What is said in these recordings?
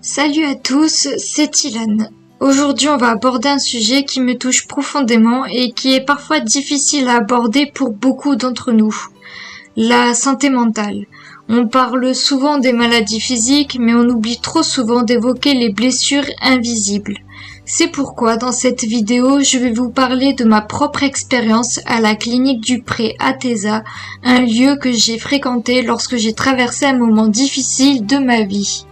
Salut à tous, c'est Ilan. Aujourd'hui, on va aborder un sujet qui me touche profondément et qui est parfois difficile à aborder pour beaucoup d'entre nous. La santé mentale. On parle souvent des maladies physiques, mais on oublie trop souvent d'évoquer les blessures invisibles. C'est pourquoi dans cette vidéo, je vais vous parler de ma propre expérience à la clinique du Pré à Taizat, un lieu que j'ai fréquenté lorsque j'ai traversé un moment difficile de ma vie.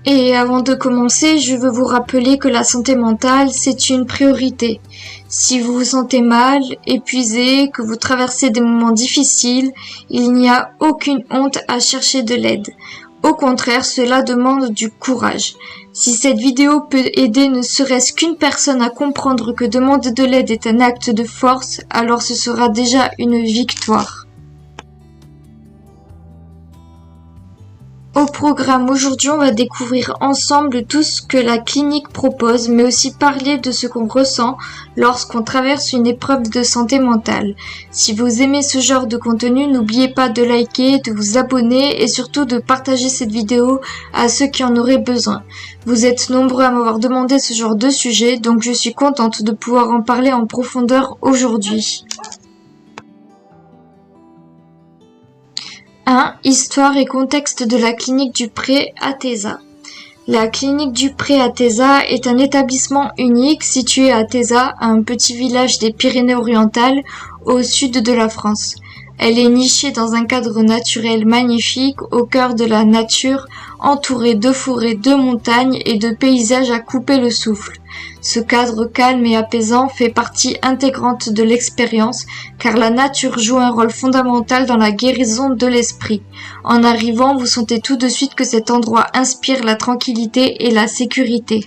Et avant de commencer, je veux vous rappeler que la santé mentale, c'est une priorité. Si vous vous sentez mal, épuisé, que vous traversez des moments difficiles, il n'y a aucune honte à chercher de l'aide. Au contraire, cela demande du courage. Si cette vidéo peut aider ne serait-ce qu'une personne à comprendre que demander de l'aide est un acte de force, alors ce sera déjà une victoire. Au programme aujourd'hui, on va découvrir ensemble tout ce que la clinique propose, mais aussi parler de ce qu'on ressent lorsqu'on traverse une épreuve de santé mentale. Si vous aimez ce genre de contenu, n'oubliez pas de liker, de vous abonner et surtout de partager cette vidéo à ceux qui en auraient besoin. Vous êtes nombreux à m'avoir demandé ce genre de sujet, donc je suis contente de pouvoir en parler en profondeur aujourd'hui. 1. Histoire et contexte de la clinique du Pré à Taizat. La clinique du Pré à Taizat est un établissement unique situé à Taizat, un petit village des Pyrénées-Orientales, au sud de la France. Elle est nichée dans un cadre naturel magnifique, au cœur de la nature, entourée de forêts, de montagnes et de paysages à couper le souffle. Ce cadre calme et apaisant fait partie intégrante de l'expérience, car la nature joue un rôle fondamental dans la guérison de l'esprit. En arrivant, vous sentez tout de suite que cet endroit inspire la tranquillité et la sécurité.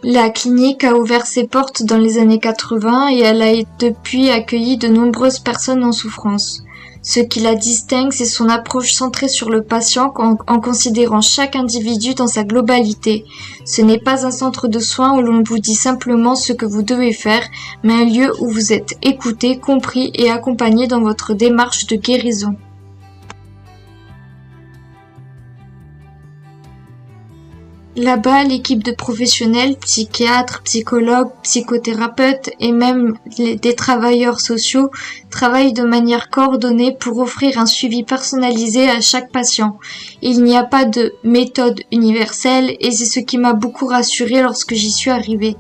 La clinique a ouvert ses portes dans les années 80 et elle a depuis accueilli de nombreuses personnes en souffrance. Ce qui la distingue, c'est son approche centrée sur le patient en considérant chaque individu dans sa globalité. Ce n'est pas un centre de soins où l'on vous dit simplement ce que vous devez faire, mais un lieu où vous êtes écouté, compris et accompagné dans votre démarche de guérison. Là-bas, l'équipe de professionnels, psychiatres, psychologues, psychothérapeutes et même des travailleurs sociaux travaillent de manière coordonnée pour offrir un suivi personnalisé à chaque patient. Il n'y a pas de méthode universelle et c'est ce qui m'a beaucoup rassurée lorsque j'y suis arrivée.